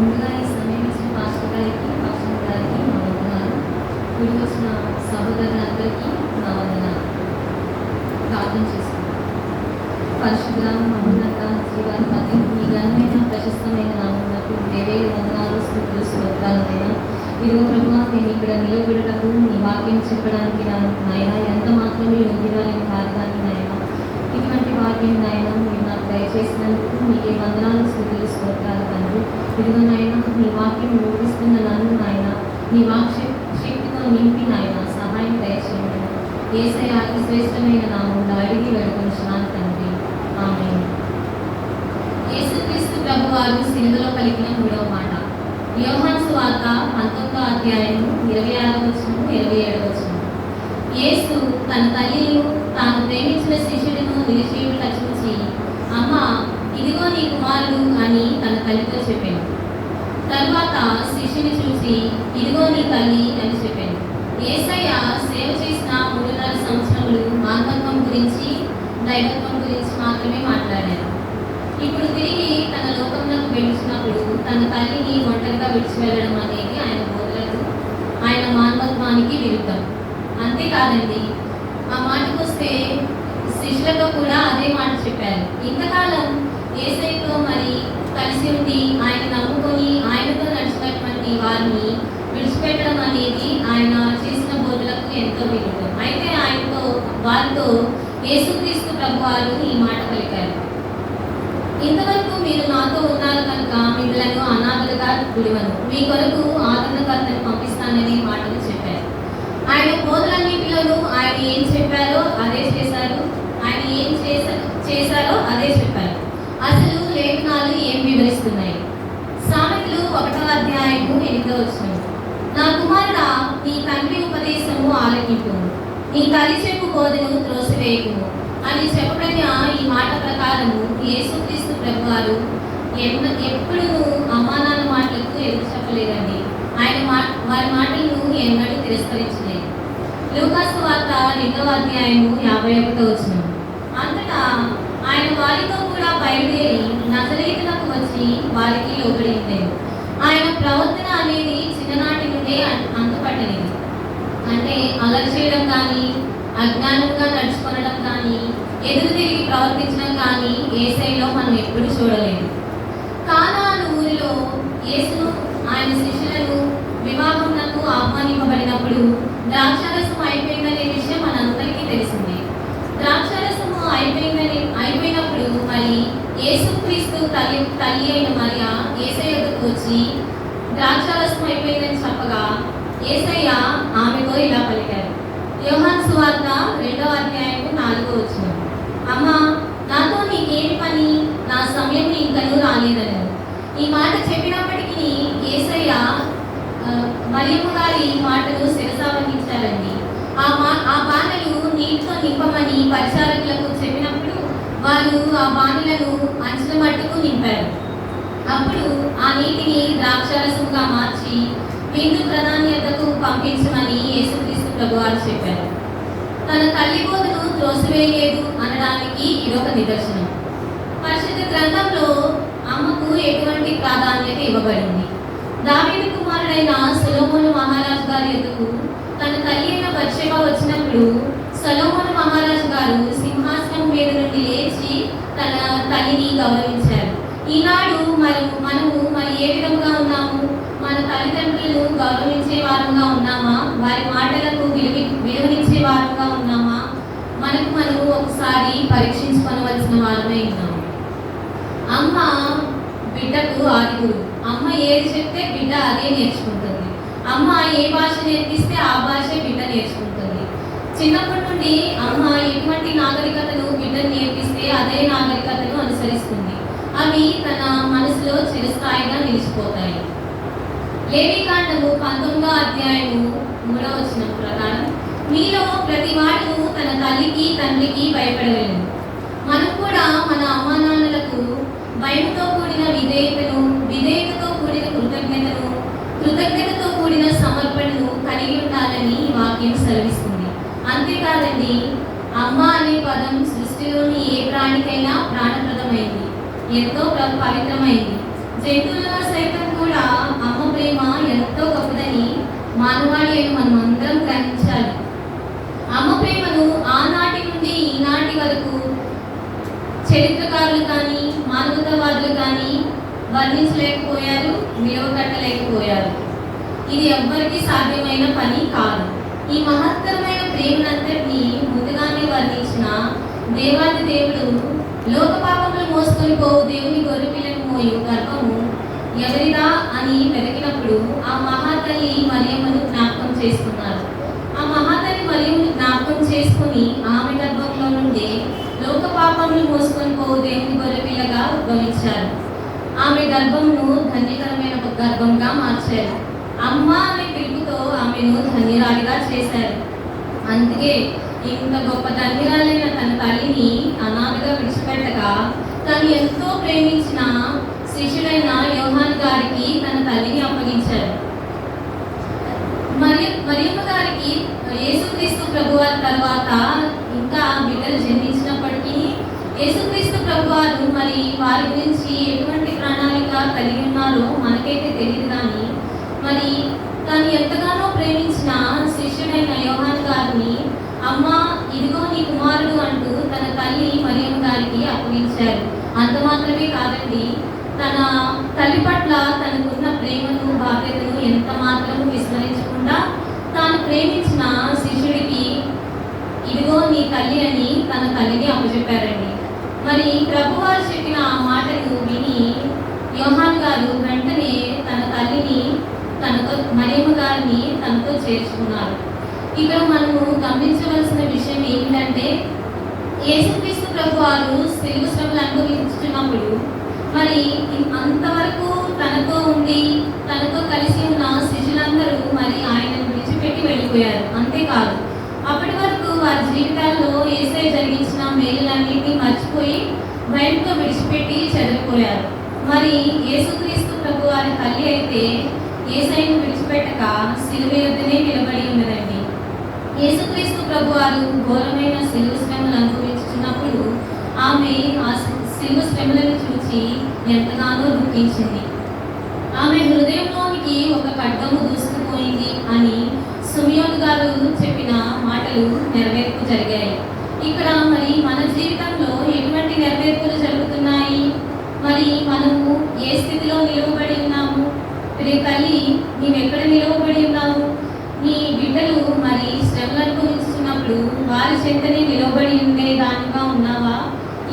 ముందుగా ఈ సమయం ఇచ్చిన పాస్టర్ గారికి, పాస్టర్ గారికి మా వందనాలు. కూడి వచ్చిన సహోదరులందరికీ నా వందనాలు. ప్రార్థన చేసుకుంటాం. పరిశుద్ధ మహోన్నత జీవాధిపతి, మీ ఘనమైన ప్రశస్తమైన నామమునకు వేవేల వందనాలు, స్తుతులు, స్తోత్రాలైనా. ఇదిగో ప్రభువా, నేను ఇక్కడ నిలబెడటకు నీ వాక్యం చెప్పడానికి నాయన ఎంత మాత్రమే యోగ్యురాలని కారణాన్ని నాయన, ఇటువంటి వాక్యం నాయన మీరు నాకు దయచేసినందుకు మీకే వందనాలు, స్తుతులు, స్తోత్రాలు తండ్రి. ఇదిగో నాయన, నీ వాక్యం వివరిస్తున్న నన్ను నాయన నీ శక్తితో నింపి నాయన సహాయం దయచేయండి. యేసయ్య అతి శ్రేష్టమైన నామములో అడిగి వేడుకొనుచున్నాను తండ్రి, ఆమేన్. యేసుక్రీస్తు ప్రభువారు సిలువలో పలికిన మూడవ మాట. యోహాను సువార్త 19వ అధ్యాయము 26వ వచనం 27వ వచనం. యేసు తన తల్లిని తాను ప్రేమించిన శిష్యుడిని నిలిచేయుట చూచి, అమ్మా, ఇదిగో నీ కుమారుడు అని తన తల్లితో చెప్పాను. తరువాత శిష్యుని చూసి, ఇదిగో నీ తల్లి అని చెప్పాను. యేసయ్య సేవ చేసిన 3.5 సంవత్సరములు మానవత్వం గురించి, దైవత్వం గురించి మాత్రమే మాట్లాడారు. ఇప్పుడు తిరిగి తన లోకంలోకి వెళ్ళినప్పుడు తన తల్లిని ఒంటరిగా విడిచి వెళ్ళడం అనేది ఆయన బోధలకు, ఆయన మానవత్వానికి విరుద్ధం. అంతేకాదండి, ఆ మాటకు వస్తే శిష్యులతో కూడా అదే మాట చెప్పారు. ఇంతకాలం యేసయ్యతో మరి కలిసి ఉండి ఆయన నమ్ముకొని ఆయనతో నడిచినటువంటి వారిని విడిచిపెట్టడం అనేది ఆయన చేసిన బోధలకు ఎంతో విరుద్ధం. అయితే వారితో యేసుక్రీస్తు ప్రభువారు ఈ మాట పలికారు. ఇంతవరకు మీరు నాతో ఉన్నారు కనుక మిమ్మల్ని అనాథలుగా విడువను, మీ కొరకు ఆదరణకర్తను పంపిస్తానని మాటలు చెప్పారు. ఆయన బోధలన్నింటిలోనూ ఆయన ఏం చెప్పారో అదే చేశారు, ఆయన ఏం చేశారో అదే చెప్పారు. అసలు లేఖనాలు ఏం వివరిస్తున్నాయి? సామెతలు 1వ అధ్యాయము 8వ వచనం. నా కుమారుడా, నీ తండ్రి ఉపదేశము ఆలకింపు, నీ తల్లి చెప్పు బోధను త్రోసివేయకుము అని చెప్పబడిన ఈ మాట ప్రకారము యేసుక్రీస్తు ప్రభువారు ఎప్పుడు అమ్మా నాన్న మాటలకు ఎదురు చెప్పలేదండి. ఆయన వారి మాటలను ఎన్నడూ తిరస్కరించలేదు. లూకాసు వార్త 2వ అధ్యాయము 51వ వచనం. అంతటా ఆయన వారితో కూడా బయలుదేరి నజరేతులకు వచ్చి వారికి లోబడి ఉండేది. ఆయన ప్రవర్తన అనేది చిన్ననాటి నుండే అంతుపట్టలేదు. అంటే అలరి చేయడం కానీ, అజ్ఞానంగా నడుచుకోవడం కానీ, ఎదురు తిరిగి ప్రవర్తించడం కానీ యేసయ్యలో మనం ఎప్పుడు చూడలేదు. కానాను ఊరిలో యేసును ఆయన శిష్యులను వివాహమునకు ఆహ్వానింపబడినప్పుడు ద్రాక్షారసం అయిపోయిందనే విషయం మనందరికీ తెలిసిందే. ద్రాక్షారసము అయిపోయినప్పుడు మరి యేసుక్రీస్తు తల్లి అయిన మరియ యేసయ్య వద్దకు వచ్చి ద్రాక్షారసం అయిపోయిందని చెప్పగా యేసయ్య ఆమెతో ఇలా పలికారు. యోహాను సువార్త 2వ అధ్యాయము 4వ వచనం. అమ్మా, నాతో నీకేమి పని, నా సమయం ఇంకనూ రాలేదను. ఈ మాట చెప్పినప్పటికీ యేసయ్య మరియమ్మ గారి మాటను శిరసావహించాలండి. ఆ బాణలు నీటితో నింపమని పరిచారకులకు చెప్పినప్పుడు వారు ఆ బాణలను అంచుల మట్టుకు నింపారు. అప్పుడు ఆ నీటిని ద్రాక్షారసంగా మార్చి విందు ప్రాధాన్యతకు పంపించమని యేసుక్రీస్తు ప్రభువారు చెప్పారు. తన తల్లి బోధను త్రోసివేయలేదు అనడానికి ఇదొక నిదర్శనం. పరిశుద్ధ గ్రంథంలో అమ్మకు ఎటువంటి ప్రాధాన్యత ఇవ్వబడింది? దావీదు కుమారుడైన సొలొమోను మహారాజు గారి ఎదుగు తన తల్లి అయిన బత్షెబ వచ్చినప్పుడు సొలొమోను మహారాజు గారు సింహాసనం మీద నుండి లేచి తన తల్లిని గౌరవించారు. ఈనాడు మనము మరి ఏ విధంగా ఉన్నాము? మన తల్లిదండ్రులను గౌరవించే వారంగా ఉన్నామా? వారి మాటలకు విలువనిచ్చే వారంగా ఉన్నామా? మనము ఒకసారి పరీక్షించుకోవలసిన వారమే ఉన్నాము. అమ్మ బిడ్డకు ఆదిగురు. అమ్మ ఏది చెప్తే బిడ్డ అదే నేర్చుకుంటుంది. అమ్మ ఏ భాష నేర్పిస్తే ఆ భాషే బిడ్డ నేర్చుకుంటుంది. చిన్నప్పటి నుండి అమ్మ ఎటువంటి నాగరికతను బిడ్డను నేర్పిస్తే అదే నాగరికతను అనుసరిస్తుంది. అవి తన మనసులో చిరస్థాయిగా నిలిచిపోతాయి. లేవీకాండము 19వ అధ్యాయము 3వ వచనం ప్రకారం మీలో ప్రతి వాడును తన తల్లికి తండ్రికి భయపడలేను. మనం కూడా మన అమ్మా నాన్నలకు భయంతో కూడిన విధేయతతో కూడిన కృతజ్ఞతతో కూడిన సమర్పణను కలిగి ఉండాలని వాక్యం సెలవిస్తుంది. అంతేకాదండి, అమ్మ అనే పదం సృష్టిలోని ఏ ప్రాణికైనా ప్రాణప్రదమైంది, ఎంతో పవిత్రమైంది. జంతువులలో సైతం కూడా అమ్మ ప్రేమ ఎంతో గొప్పదని మానవాళి అయిన మనం అందరం గ్రహించాలి. అమ్మ ప్రేమను ఆనాటి నుండి ఈనాటి వరకు చరిత్రకారులు కానీ మానవతావాదులు కానీ వర్ణించలేకపోయారు, నిలవకట్టలేకపోయారు. ఇది ఎవ్వరికీ సాధ్యమైన పని కాదు. ఈ మహత్తరమైన ప్రేమనంతటినీ ముందుగానే వర్ణించిన దేవాది దేవుడు లోక పాపములు మోసుకొని పోవు దేవుని గొర్రెపిల్లను మోయు గర్భము ఎవరిదా అని వెతికినప్పుడు ఆ మహాతల్లి మరియమ్మను జ్ఞాపకం చేసుకున్నారు. ఆ మహాతల్లి మరియమ్మను జ్ఞాపకం చేసుకుని ఆమె గర్భంలో నుండి లోక పాపములు మోసుకొని పోవు దేవుని గొర్రెపిల్లగా ఉద్భవించారు. ఆమె గర్భమును ధన్యకరమైన గర్భంగా మార్చారు. అమ్మ అనే పిలుపుతో ఆమెను ధన్యురాలిగా చేశారు. అందుకే ఇంత గొప్ప ధన్యురాలైన తన తల్లిని అనాథగా విడిచిపెట్టగా తను ఎంతో ప్రేమించిన శిష్యుడైన యోహాను గారికి తన తల్లిని అప్పగించారు. మరియమ్మ గారికి యేసుక్రీస్తు ప్రభువారి తర్వాత ఇంకా బిడ్డలు జన్మించినప్పటికీ యేసుక్రీస్తు ప్రభువారు మరి వారి గురించి ఎటువంటి ప్రణాళిక కలిగి ఉన్నారో మనకైతే తెలియదు. కానీ మరి తను ఎంతగానో ప్రేమించిన శిష్యుడైన యోహాను గారిని అమ్మ ఇదిగో నీ కుమారుడు అంటూ తన తల్లి మరియమ్మ గారికి అప్పగించారు. అంత మాత్రమే కాదండి, తన తల్లి పట్ల తనకున్న ప్రేమను బాధ్యతను ఎంత మాత్రము విస్మరించకుండా తాను ప్రేమించిన శిష్యుడికి ఇదిగో నీ తల్లి అని తన తల్లిని అప్పచెప్పారండి. మరి ప్రభువారు చెప్పిన ఆ మాటను విని యోహాను గారు వెంటనే తన తల్లిని తనతో మరియమ్మ గారిని తనతో చేర్చుకున్నారు. ఇక్కడ మనము గమనించవలసిన విషయం ఏమిటంటే యేసుక్రీస్తు ప్రభువారు శిలువ శ్రమలు అనుభవించుతున్నప్పుడు మరి అంతవరకు తనతో ఉండి తనతో కలిసి ఉన్న శిష్యులందరూ మరి ఆయనను విడిచిపెట్టి వెళ్ళిపోయారు. అంతేకాదు, అప్పటి వరకు వారి జీవితాల్లో యేసయ్య జరిగించిన మేలులన్నింటినీ మర్చిపోయి బయటతో విడిచిపెట్టి చెదిరిపోయారు. మరి యేసుక్రీస్తు ప్రభువారి తల్లి అయితే యేసయ్యను విడిచిపెట్టక శిలువ యొద్దనే నిలబడి ఉన్నదండి. యేసుక్రీస్తు ప్రభువారు ఘోరమైన శిలువ శ్రమలు అనుభవించుతున్నప్పుడు ఆమె ఆ శిలువ శ్రమలను చూసి ఎంతగానో దుఃఖించింది. ఆమె హృదయంలోనికి ఒక ఖడ్గము దూసుకుపోయింది అని సుమియోను గారు చెప్పిన మాటలు నెరవేర్పు జరిగాయి. ఇక్కడ మరి మన జీవితంలో ఎటువంటి నెరవేర్పులు జరుగుతున్నాయి? మరి మనము ఏ స్థితిలో నిలవబడి ఉన్నాము? రే తల్లి, నీవెక్కడ నిలవబడి ఉన్నావు? నీ బిడ్డలు మరి శ్రమలు అనుభవిస్తున్నప్పుడు వారి చెంతనే నిలవబడి ఉండేదానిగా ఉన్నావా,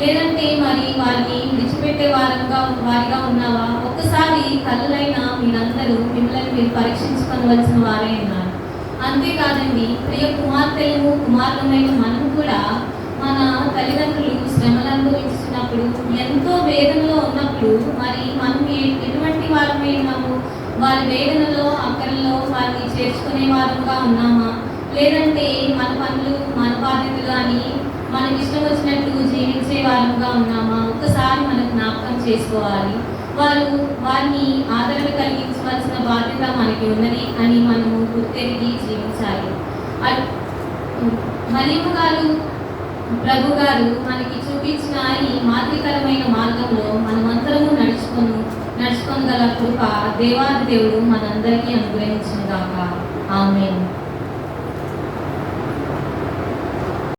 లేదంటే మరి వారిని విడిచిపెట్టే వారిగా ఉన్నావా? ఒక్కసారి తల్లులైన మీరందరూ మిమ్మల్ని మీరు పరీక్షించుకోవలసిన వారే ఉన్నారు. అంతేకాదండి, ప్రియ కుమార్తెలు కుమారులమైన మనం కూడా మన తల్లిదండ్రులు శ్రమలు అనుభవిస్తున్నప్పుడు ఎంతో వేదనలో ఉన్నప్పుడు మరి మనం ఎటువంటి వారమై ఉన్నాము? వారి వేదనలో అక్కరలో వారిని చేర్చుకునే వారంగా ఉన్నామా, లేదంటే మన పనులు మన బాధ్యతలు అని మనకి ఇష్టం వచ్చినట్టు జీవించే వారంగా ఉన్నామా? ఒక్కసారి మనం జ్ఞాపకం చేసుకోవాలి. వారిని ఆదరణ కలిగించవలసిన బాధ్యత మనకి ఉన్నది అని మనము గుర్తెరిగి జీవించాలి. మరియమ్మ గారు ప్రభు గారు మనకి చూపించిన ఈ మాదిరికరమైన మార్గంలో మనమందరము నడుచుకొనగల కృప దేవాది దేవుడు మనందరికీ అనుగ్రహించును గాక. ఆమేన్.